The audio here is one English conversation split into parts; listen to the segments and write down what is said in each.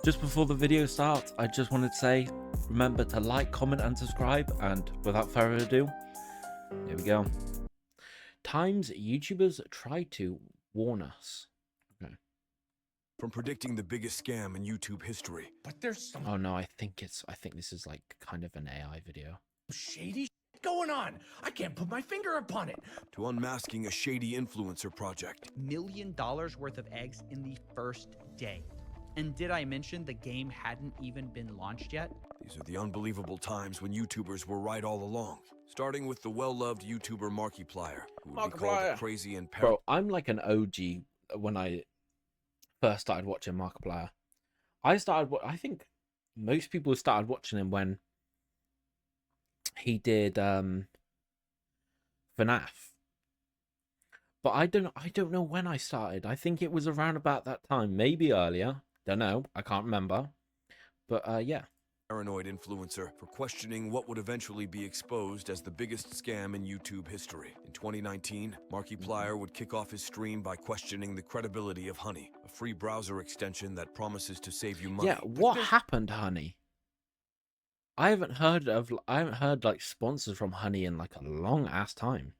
Just before the video starts, I just wanted to say, remember to like, comment and subscribe, and without further ado, here we go. Times YouTubers try to warn us. Okay. From predicting the biggest scam in YouTube history. But there's some Oh no, I think this is like kind of an AI video. shady shit going on. I can't put my finger upon it. To unmasking a shady influencer project. $1 million worth of eggs in the first day. And did I mention the game hadn't even been launched yet? These are the unbelievable times when YouTubers were right all along. Starting with the well-loved YouTuber Markiplier, who would be called crazy and Bro, I'm like an OG when I first started watching Markiplier. I think most people started watching him when he did FNAF. But I don't know when I started. I think it was around about that time, maybe earlier. Don't know. I can't remember. But yeah. Paranoid influencer for questioning what would eventually be exposed as the biggest scam in YouTube history. In 2019, Markiplier would kick off his stream by questioning the credibility of Honey, a free browser extension that promises to save you money. Yeah, what happened, Honey? I haven't heard like sponsors from Honey in like a long ass time.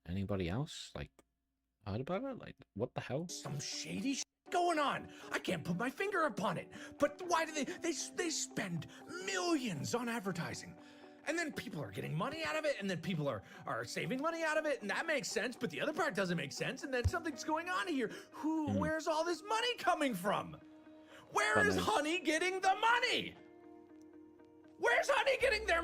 Anybody else like heard about it? Like, what the hell? Some shady shit going on. I can't put my finger upon it. But why do they spend millions on advertising? And then people are getting money out of it, and then people are saving money out of it, and that makes sense, but the other part doesn't make sense, and then something's going on here. Where's all this money coming from? Where is Honey getting the money? Where's Honey getting their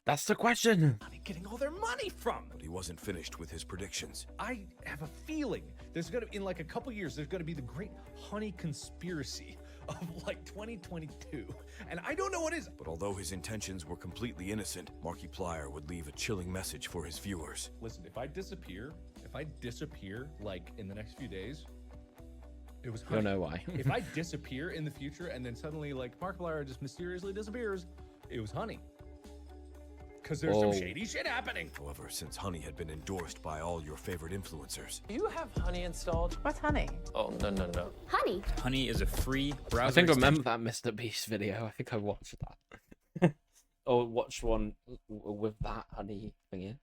That's the question. Honey getting all their money from? But he wasn't finished with his predictions. I have a feeling there's gonna, in like a couple years, there's gonna be the great Honey conspiracy of like 2022, and I don't know what is. But although his intentions were completely innocent, Markiplier would leave a chilling message for his viewers. Listen, if I disappear like in the next few days, it was Honey. Don't know why. If I disappear in the future and then suddenly like Markiplier just mysteriously disappears, it was Honey. Because there's some shady shit happening. However, since Honey had been endorsed by all your favorite influencers. Do you have Honey installed? What's Honey? Oh, no. Honey. Honey is a free browser I think I remember that Mr. Beast video. I think I watched that. Or watched one with that Honey thingy.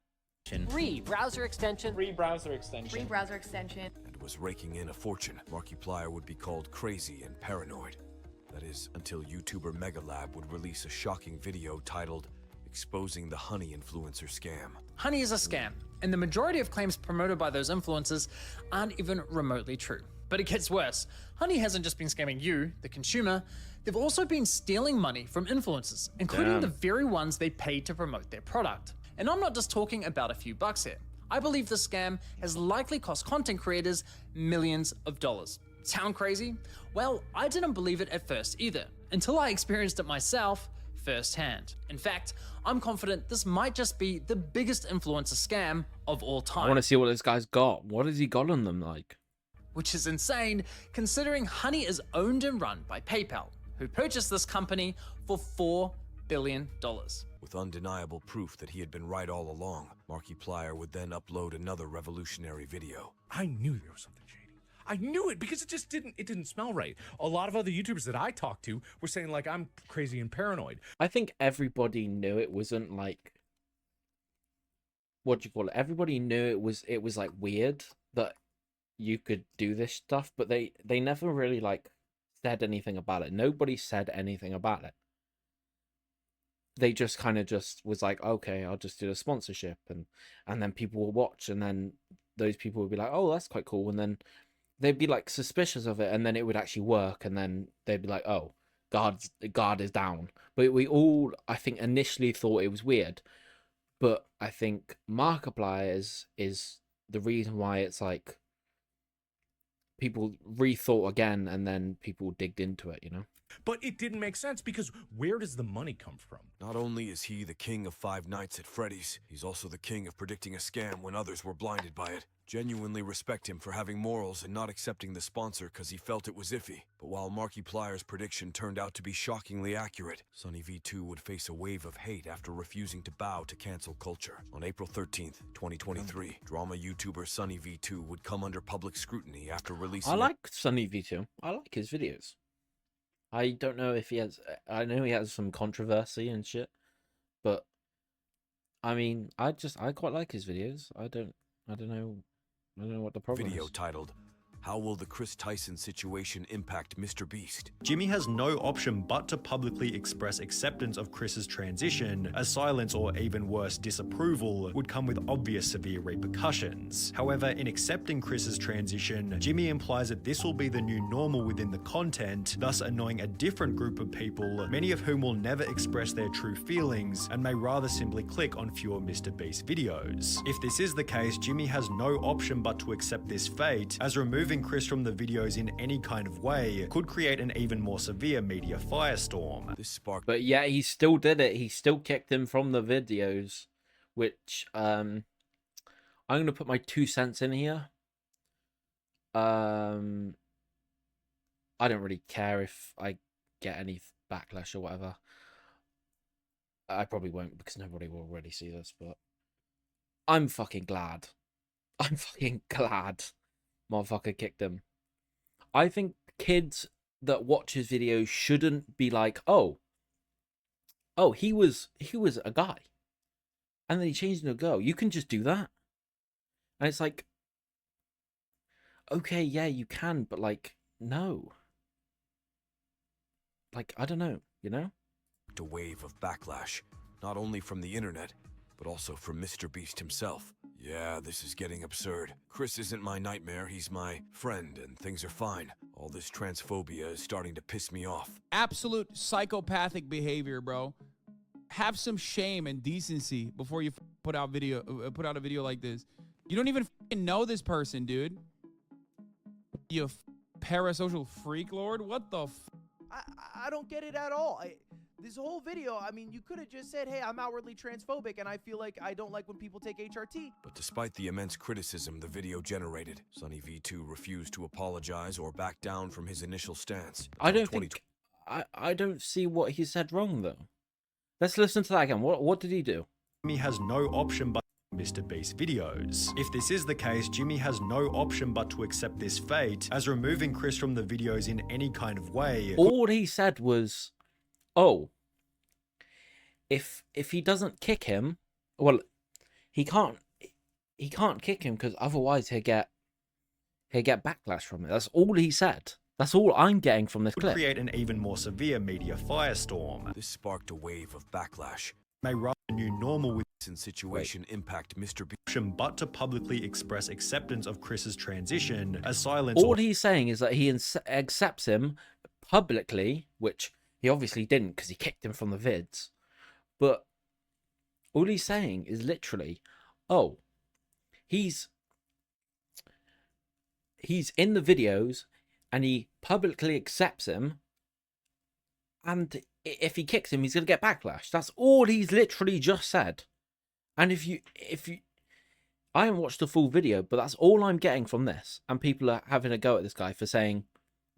Free browser extension. Free browser extension. Free browser extension. And was raking in a fortune. Markiplier would be called crazy and paranoid. That is, until YouTuber Megalab would release a shocking video titled Exposing the Honey Influencer Scam. Honey is a scam, and the majority of claims promoted by those influencers aren't even remotely true. But it gets worse. Honey hasn't just been scamming you, the consumer, they've also been stealing money from influencers, including the very ones they paid to promote their product. And I'm not just talking about a few bucks here. I believe the scam has likely cost content creators millions of dollars. Sound crazy? Well, I didn't believe it at first either, until I experienced it myself firsthand. In fact, I'm confident this might just be the biggest influencer scam of all time. I want to see what this guy's got. What has he got on them like? Which is insane, considering Honey is owned and run by PayPal, who purchased this company for $4 billion. With undeniable proof that he had been right all along, Markiplier would then upload another revolutionary video. I knew there was something shady. I knew it because it didn't smell right. A lot of other YouTubers that I talked to were saying like I'm crazy and paranoid. I think everybody knew it wasn't like, what do you call it? Everybody knew it was like weird that you could do this stuff, but they never really like said anything about it. Nobody said anything about it. They just kind of just was like, okay, I'll just do a sponsorship, and then people will watch, and then those people would be like, oh, that's quite cool, and then they'd be like suspicious of it, and then it would actually work, and then they'd be like, oh, guard is down. But we all, I think, initially thought it was weird, but I think Markiplier is the reason why it's like people rethought again, and then people digged into it, you know. But it didn't make sense because where does the money come from? Not only is he the king of Five Nights at Freddy's, he's also the king of predicting a scam when others were blinded by it. Genuinely respect him for having morals and not accepting the sponsor because he felt it was iffy. But while Markiplier's prediction turned out to be shockingly accurate, Sunny V2 would face a wave of hate after refusing to bow to cancel culture. On April 13th, 2023, drama YouTuber Sunny V2 would come under public scrutiny after releasing... I like Sunny V2. I like his videos. I don't know if he has. I know he has some controversy and shit, but I mean, I quite like his videos. I don't know. I don't know what the problem Video is. titled, "How Will the Chris Tyson Situation Impact Mr. Beast?" Jimmy has no option but to publicly express acceptance of Chris's transition, as silence or even worse, disapproval would come with obvious severe repercussions. However, in accepting Chris's transition, Jimmy implies that this will be the new normal within the content, thus annoying a different group of people, many of whom will never express their true feelings and may rather simply click on fewer Mr. Beast videos. If this is the case, Jimmy has no option but to accept this fate, as removing Chris from the videos in any kind of way could create an even more severe media firestorm. This sparked But yeah, he still did it. He still kicked him from the videos, which I'm gonna put my 2 cents in here. I don't really care if I get any backlash or whatever. I probably won't because nobody will really see this, but I'm fucking glad. I'm fucking glad motherfucker kicked him. I think kids that watch his videos shouldn't be like, oh, he was a guy, and then he changed into a girl. You can just do that, and it's like, okay, yeah, you can, but like, no, like, I don't know, you know. a wave of backlash, not only from the internet, but also from Mr. Beast himself. "Yeah, this is getting absurd. Chris isn't my nightmare, he's my friend, and things are fine. All this transphobia is starting to piss me off." Absolute psychopathic behavior, bro. Have some shame and decency before you put out a video like this. You don't even know this person, dude. You parasocial freak lord. What the I don't get it at all. This whole video, I mean, you could have just said, hey, I'm outwardly transphobic and I feel like I don't like when people take HRT. But despite the immense criticism the video generated, Sonny V2 refused to apologize or back down from his initial stance. I don't Until think I don't see what he said wrong though. Let's listen to that again. What did he do? Jimmy has no option but Mr. Beast videos. If this is the case, Jimmy has no option but to accept this fate, as removing Chris from the videos in any kind of way. All he said was, oh, if he doesn't kick him, well, he can't kick him because otherwise he'll get backlash from it. That's all he said. That's all I'm getting from this Would clip. create an even more severe media firestorm. This sparked a wave of backlash. May rather a new normal with Situation impact Mr. Beast. option but to publicly express acceptance of Chris's transition, as silence All he's saying is that he accepts him publicly, which he obviously didn't because he kicked him from the vids. But all he's saying is literally, oh, he's in the videos and he publicly accepts him, and if he kicks him, he's gonna get backlash. That's all he's literally just said. And if you I haven't watched the full video, but that's all I'm getting from this, and people are having a go at this guy for saying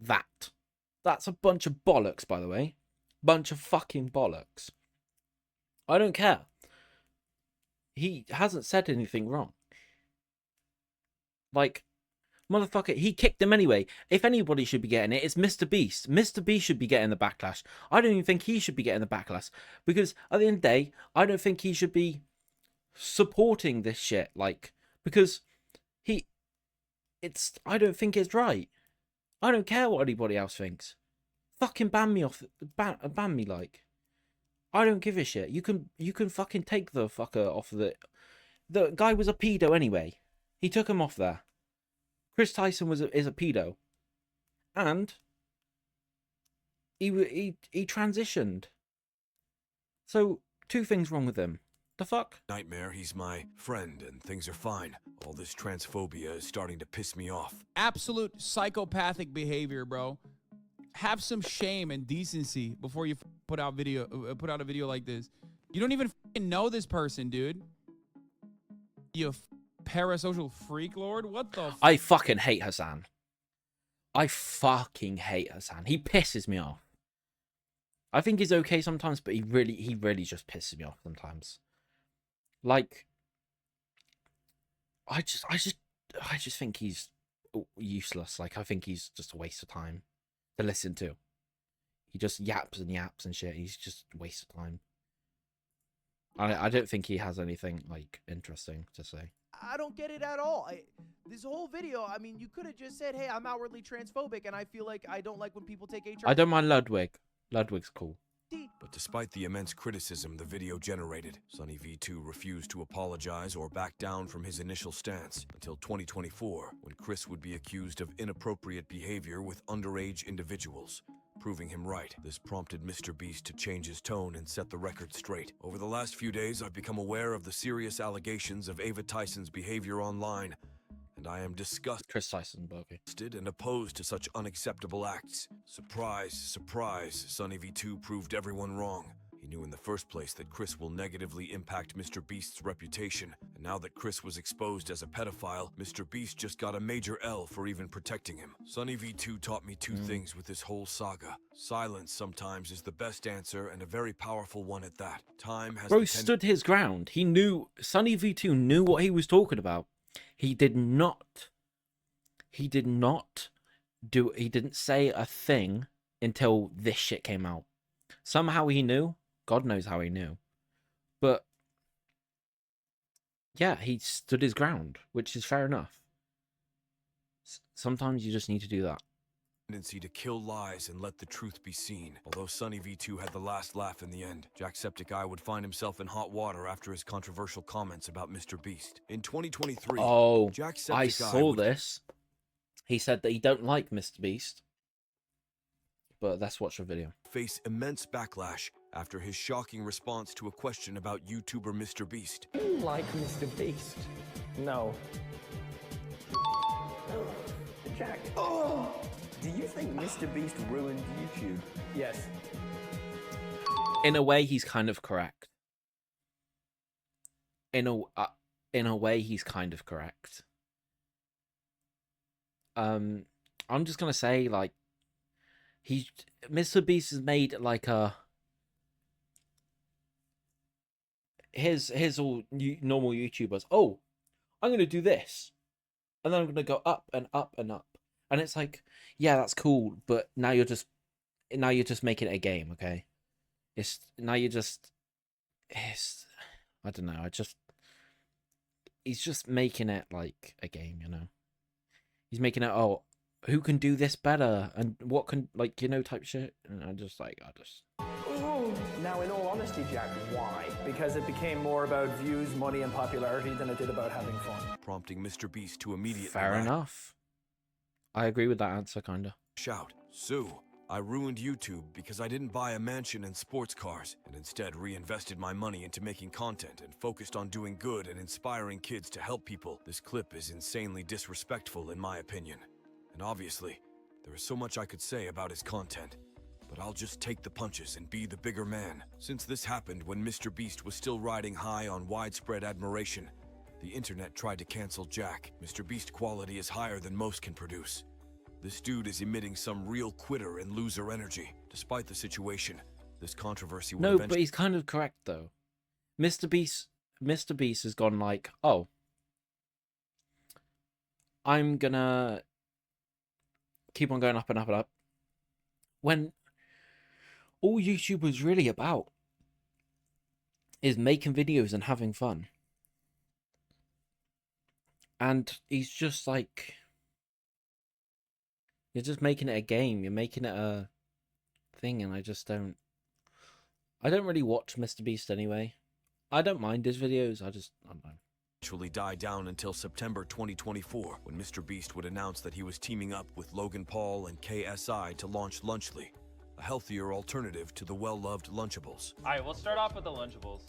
that. That's a bunch of bollocks, by the way. Bunch of fucking bollocks. I don't care. He hasn't said anything wrong. Like, motherfucker, he kicked him anyway. If anybody should be getting it, it's Mr. Beast. Mr. Beast should be getting the backlash. I don't even think he should be getting the backlash. Because at the end of the day, I don't think he should be supporting this shit. Like, because I don't think it's right. I don't care what anybody else thinks. Fucking ban me off, ban me, like. I don't give a shit. You can fucking take the fucker off the guy was a pedo anyway. He took him off there. Chris Tyson is a pedo, and he transitioned. So 2 things wrong with him. The fuck? Nightmare, he's my friend, and things are fine. All this transphobia is starting to piss me off. absolute psychopathic behavior, bro. Have some shame and decency before you put out a video like this. You don't even know this person, dude. You parasocial freak lord. What the? I fucking hate Hassan. I fucking hate Hassan. He pisses me off. I think he's okay sometimes, but he really just pisses me off sometimes. Like, I just think he's useless. Like, I think he's just a waste of time to listen to. He just yaps and yaps and shit. He's just a waste of time. I don't think he has anything like interesting to say. I don't get it at all. This whole video, I mean, you could have just said, hey, I'm outwardly transphobic, and I feel like I don't like when people take HRT. I don't mind Ludwig. Ludwig's cool. But despite the immense criticism the video generated, Sunny V2 refused to apologize or back down from his initial stance until 2024, when Chris would be accused of inappropriate behavior with underage individuals. Proving him right, this prompted Mr. Beast to change his tone and set the record straight. Over the last few days, I've become aware of the serious allegations of Ava Tyson's behavior online, and I am disgusted Chris Tyson, okay. and opposed to such unacceptable acts. Surprise, surprise, Sunny V2 proved everyone wrong. He knew in the first place that Chris will negatively impact Mr. Beast's reputation, and now that Chris was exposed as a pedophile, Mr. Beast just got a major L for even protecting him. Sunny V2 taught me two things with this whole saga. Silence sometimes is the best answer, and a very powerful one at that. Time has Bro stood his ground. He knew, Sunny V2 knew what he was talking about. He didn't say a thing until this shit came out. Somehow he knew. God knows how he knew. But yeah, he stood his ground, which is fair enough. Sometimes you just need to do that. Tendency to kill lies and let the truth be seen. Although Sunny V2 had the last laugh in the end, Jacksepticeye would find himself in hot water after his controversial comments about Mr. Beast. In 2023, Oh, Jacksepticeye I saw would this. He said that he don't like Mr. Beast. But let's watch the video. face immense backlash after his shocking response to a question about YouTuber Mr. Beast. Like Mr. Beast? No. Jack. Oh! Do you think Mr. Beast ruined YouTube? Yes. In a way, he's kind of correct. In a way, he's kind of correct. I'm just gonna say, like, Mr. Beast has made like a here's all normal YouTubers. Oh, I'm gonna do this, and then I'm gonna go up and up and up, and it's like, yeah, that's cool, but now you're just making it a game, okay? It's I don't know. He's just making it like a game, you know. He's making it, oh, who can do this better and what can, like, you know, type shit. And I just. Now, in all honesty, Jack, why? Because it became more about views, money, and popularity than it did about having fun. Prompting Mr. Beast to immediately Fair enough. I agree with that answer, kinda. shout, "Sue, I ruined YouTube because I didn't buy a mansion and sports cars, and instead reinvested my money into making content and focused on doing good and inspiring kids to help people. This clip is insanely disrespectful in my opinion. And obviously, there is so much I could say about his content, but I'll just take the punches and be the bigger man. Since this happened when Mr. Beast was still riding high on widespread admiration, the internet tried to cancel Jack. Mr. Beast quality is higher than most can produce. This dude is emitting some real quitter and loser energy. Despite the situation, this controversy will No, eventually... but he's kind of correct though. Mr. Beast has gone like, oh, I'm gonna keep on going up and up and up. When all YouTubers really about is making videos and having fun. And he's just like, you're just making it a game. You're making it a thing, and I don't really watch Mr. Beast anyway. I don't mind his videos. I don't know. Eventually die down until September 2024, when Mr. Beast would announce that he was teaming up with Logan Paul and KSI to launch Lunchly, a healthier alternative to the well-loved Lunchables. All right, we'll start off with the Lunchables.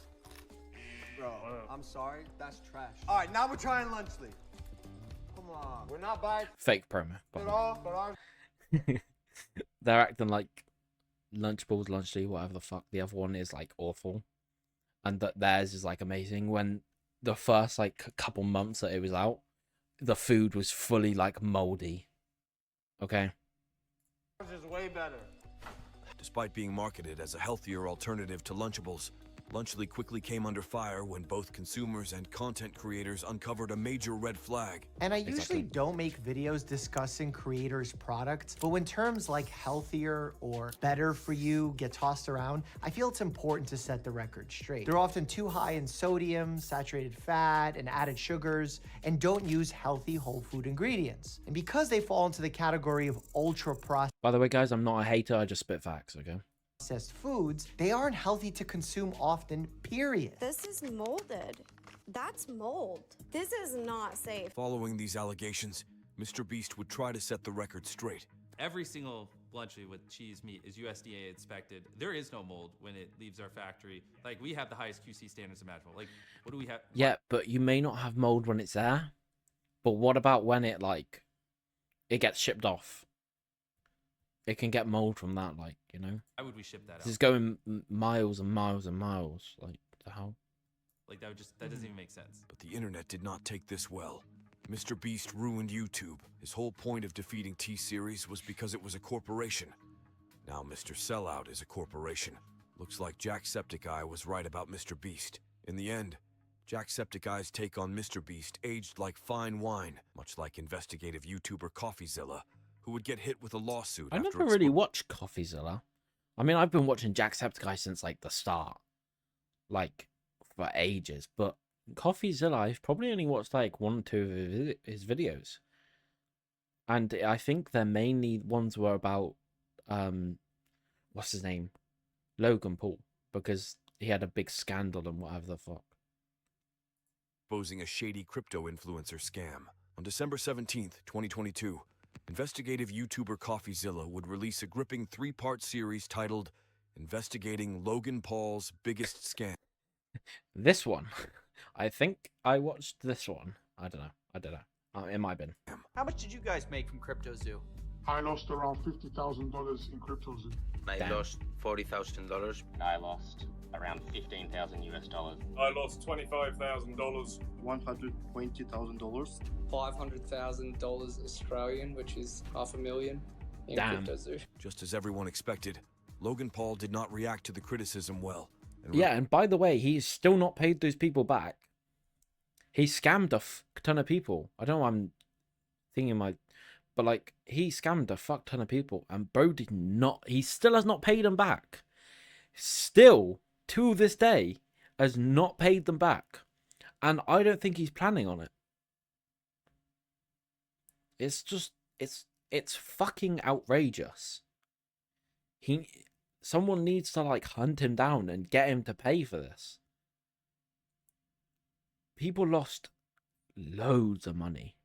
Bro, I'm sorry, that's trash. All right, now we're trying Lunchly. Come on, we're not buying Fake promo. at all, but our They're acting like Lunchables, Lunchy, whatever the fuck. The other one is like awful, and that theirs is like amazing. When the first like couple months that it was out, the food was fully like moldy. Okay. ours is way better. Despite being marketed as a healthier alternative to Lunchables, Lunchly quickly came under fire when both consumers and content creators uncovered a major red flag. And I usually don't make videos discussing creators' products, but when terms like healthier or better for you get tossed around, I feel it's important to set the record straight. They're often too high in sodium, saturated fat, and added sugars, and don't use healthy whole food ingredients. And because they fall into the category of ultra processed, By the way, guys, I'm not a hater. I just spit facts, okay? foods, they aren't healthy to consume often, period. This is molded. That's mold. This is not safe. Following these allegations, Mr. Beast would try to set the record straight. Every single blunchy with cheese meat is USDA inspected. There is no mold when it leaves our factory. Like, we have the highest QC standards imaginable. Like, what do we have? Yeah, but you may not have mold when it's there. But what about when it, like, it gets shipped off? It can get mold from that, like, you know? Why would we ship that out? This is going miles and miles and miles. Like, the hell? Like, that doesn't even make sense. But the internet did not take this well. Mr. Beast ruined YouTube. His whole point of defeating T-Series was because it was a corporation. Now Mr. Sellout is a corporation. Looks like Jacksepticeye was right about Mr. Beast. In the end, Jacksepticeye's take on Mr. Beast aged like fine wine, much like investigative YouTuber CoffeeZilla, who would get hit with a lawsuit I after never really watched CoffeeZilla. I mean, I've been watching Jacksepticeye since, like, the start. Like, for ages. But CoffeeZilla, I've probably only watched, like, 1 or 2 of his videos. And I think their mainly ones were about, what's his name? Logan Paul. Because he had a big scandal and whatever the fuck. Exposing a shady crypto influencer scam. On December 17th, 2022, investigative YouTuber CoffeeZilla would release a gripping 3-part series titled Investigating Logan Paul's Biggest Scam. This one. I think I watched this one. I don't know. It might have been. How much did you guys make from CryptoZoo? I lost around $50,000 in CryptoZoo. I lost $40,000. I lost around 15,000 US dollars. I lost $25,000. $120,000. $500,000 Australian, which is $500,000 in CryptoZoo. Just as everyone expected, Logan Paul did not react to the criticism well. Yeah, and by the way, he's still not paid those people back. He scammed a ton of people. I don't know why I'm thinking but like, he scammed a fuck ton of people, and bro he still has not paid them back. Still, to this day, has not paid them back. And I don't think he's planning on it. It's just, it's fucking outrageous. Someone needs to, like, hunt him down and get him to pay for this. People lost loads of money.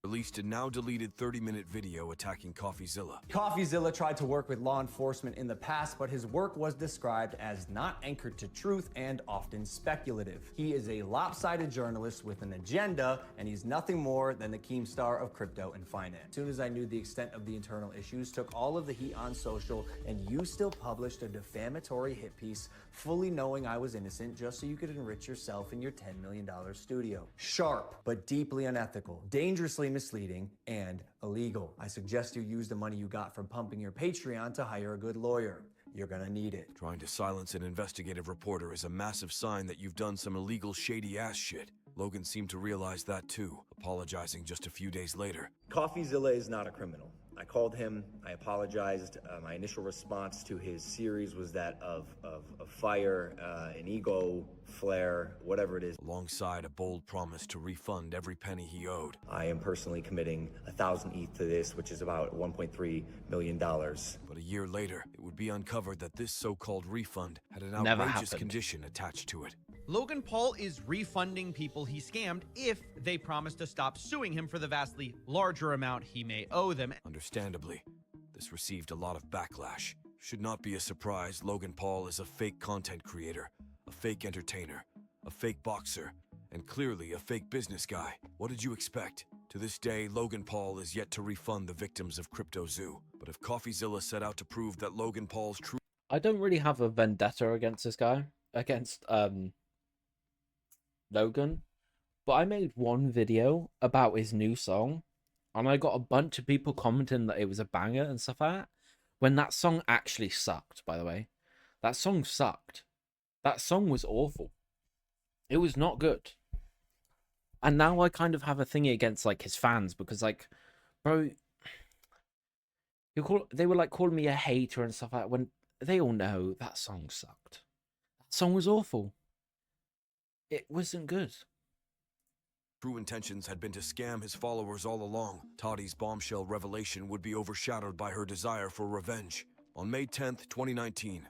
Released a now deleted 30-minute video attacking CoffeeZilla. CoffeeZilla tried to work with law enforcement in the past, but his work was described as not anchored to truth and often speculative. He is a lopsided journalist with an agenda, and he's nothing more than the Keemstar of crypto and finance. As soon as I knew the extent of the internal issues, took all of the heat on social, and you still published a defamatory hit piece, fully knowing I was innocent, just so you could enrich yourself in your $10 million studio. Sharp, but deeply unethical, dangerously misleading, and illegal. I suggest you use the money you got from pumping your Patreon to hire a good lawyer. You're gonna need it. Trying to silence an investigative reporter is a massive sign that you've done some illegal shady ass shit. Logan seemed to realize that too, apologizing just a few days later. CoffeeZilla is not a criminal. I called him, I apologized. My initial response to his series was that of fire, an ego, flare, whatever it is. Alongside a bold promise to refund every penny he owed. I am personally committing 1,000 ETH to this, which is about $1.3 million. But a year later, it would be uncovered that this so-called refund had an Never outrageous happened. condition attached to it. Logan Paul is refunding people he scammed if they promise to stop suing him for the vastly larger amount he may owe them. Understandably, this received a lot of backlash. Should not be a surprise Logan Paul is a fake content creator, a fake entertainer, a fake boxer, and clearly a fake business guy. What did you expect? To this day, Logan Paul is yet to refund the victims of CryptoZoo. But if CoffeeZilla set out to prove that Logan Paul's true... I don't really have a vendetta against this guy. Against, Logan. But I made one video about his new song, and I got a bunch of people commenting that it was a banger and stuff like that, when that song actually sucked, by the way. That song sucked. That song was awful. It was not good. And now I kind of have a thingy against like his fans because like, bro, they were like calling me a hater and stuff like that when they all know that song sucked. That song was awful. It wasn't good. True intentions had been to scam his followers all along. Toddy's bombshell revelation would be overshadowed by her desire for revenge. On May 10th, 2019,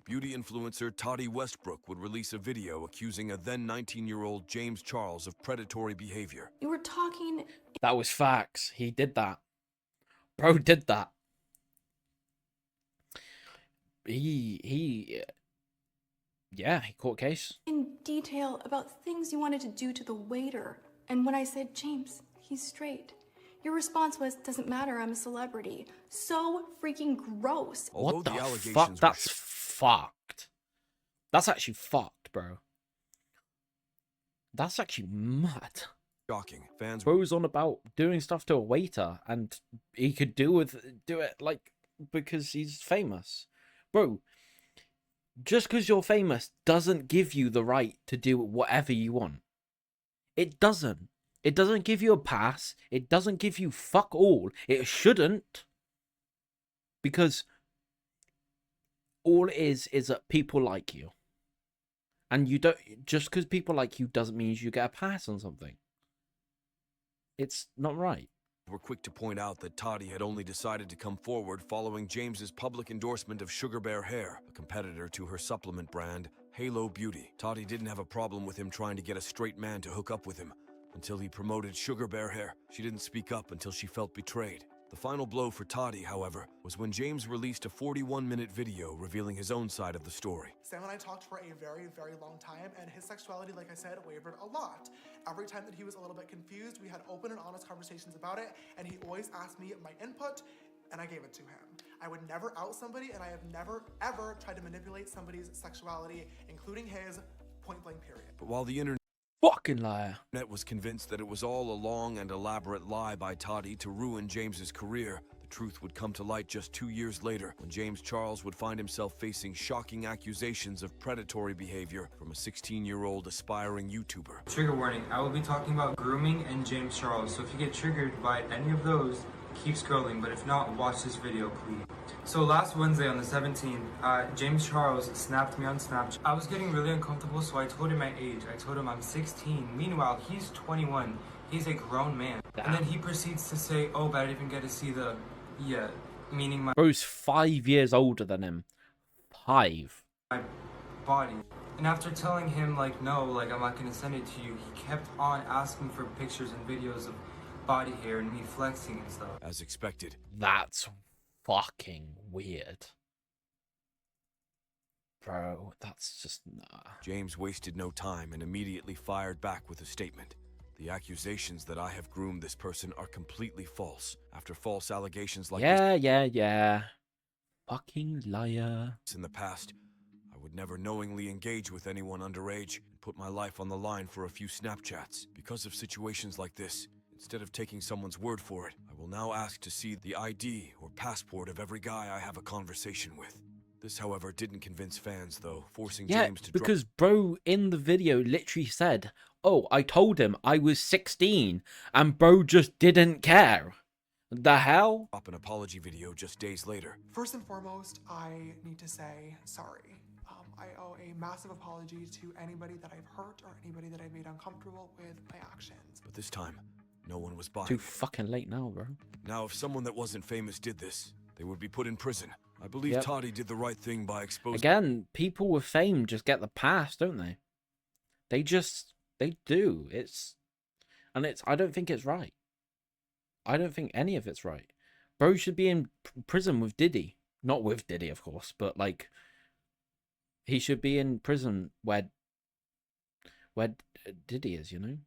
beauty influencer Toddy Westbrook would release a video accusing a then 19-year-old James Charles of predatory behavior. You were talking... That was facts. He did that. Bro did that. Yeah, he caught case. In detail about things you wanted to do to the waiter. And when I said, James, he's straight, your response was, doesn't matter, I'm a celebrity. So freaking gross. What the fuck? That's fucked. That's actually fucked, bro. That's actually mad. Shocking. Fans bro's on about doing stuff to a waiter, and he could do it like because he's famous. Bro, just because you're famous doesn't give you the right to do whatever you want. It doesn't. It doesn't give you a pass. It doesn't give you fuck all. It shouldn't. Because all it is that people like you. And you don't, just because people like you doesn't mean you get a pass on something. It's not right. We're quick to point out that Toddy had only decided to come forward following James's public endorsement of Sugar Bear Hair, a competitor to her supplement brand, Halo Beauty. Toddy didn't have a problem with him trying to get a straight man to hook up with him until he promoted Sugar Bear Hair. She didn't speak up until she felt betrayed. The final blow for Toddy, however, was when James released a 41-minute video revealing his own side of the story. Sam and I talked for a very, very long time, and his sexuality, like I said, wavered a lot. Every time that he was a little bit confused, we had open and honest conversations about it, and he always asked me my input, and I gave it to him. I would never out somebody, and I have never, ever tried to manipulate somebody's sexuality, including his, point blank period. But while the internet fucking liar was convinced that it was all a long and elaborate lie by Toddy to ruin James's career, the truth would come to light just 2 years later when James Charles would find himself facing shocking accusations of predatory behavior from a 16-year-old aspiring YouTuber. Trigger warning, I will be talking about grooming and James Charles, so if you get triggered by any of those, keep scrolling, but if not, watch this video, please. So last Wednesday on the 17th, James Charles snapped me on Snapchat. I was getting really uncomfortable, so I told him my age. I told him I'm 16. Meanwhile, he's 21. He's a grown man. Damn. And then he proceeds to say, oh, but I didn't even get to see the, yeah, meaning my... Bro's 5 years older than him. 5. My body. And after telling him, like, no, like, I'm not going to send it to you, he kept on asking for pictures and videos of body hair and me flexing and stuff. As expected. That's fucking weird. Bro, that's just nah. James wasted no time and immediately fired back with a statement. The accusations that I have groomed this person are completely false. After false allegations like this Yeah. Fucking liar. in the past, I would never knowingly engage with anyone underage and put my life on the line for a few Snapchats. Because of situations like this, instead of taking someone's word for it, I will now ask to see the ID or passport of every guy I have a conversation with. This, however, didn't convince fans, though, forcing James to because bro in the video literally said, oh, I told him I was 16, and bro just didn't care. The hell? Drop an apology video just days later. First and foremost, I need to say sorry. I owe a massive apology to anybody that I've hurt or anybody that I've made uncomfortable with my actions. But this time, no one was buying Too it. fucking late now, bro. Now, if someone that wasn't famous did this, they would be put in prison. I believe Toddy did the right thing by exposing... Again, people with fame just get the pass, don't they? They do. I don't think it's right. I don't think any of it's right. Bro should be in prison with Diddy. Not with Diddy, of course, but like... He should be in prison where Diddy is, you know?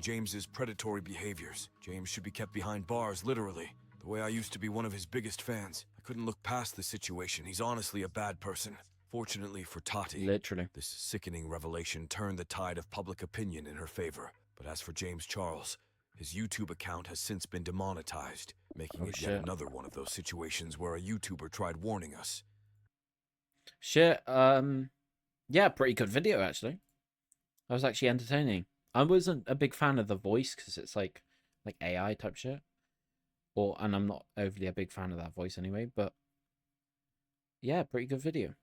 James's predatory behaviors. James should be kept behind bars, literally. The way I used to be one of his biggest fans. I couldn't look past the situation. He's honestly a bad person. Fortunately for Tati, literally, this sickening revelation turned the tide of public opinion in her favor. But as for James Charles, his YouTube account has since been demonetized, making it yet another one of those situations where a YouTuber tried warning us. Shit. Yeah, pretty good video actually. That was actually entertaining. I wasn't a big fan of the voice because it's like AI type shit. And I'm not overly a big fan of that voice anyway, but yeah, pretty good video.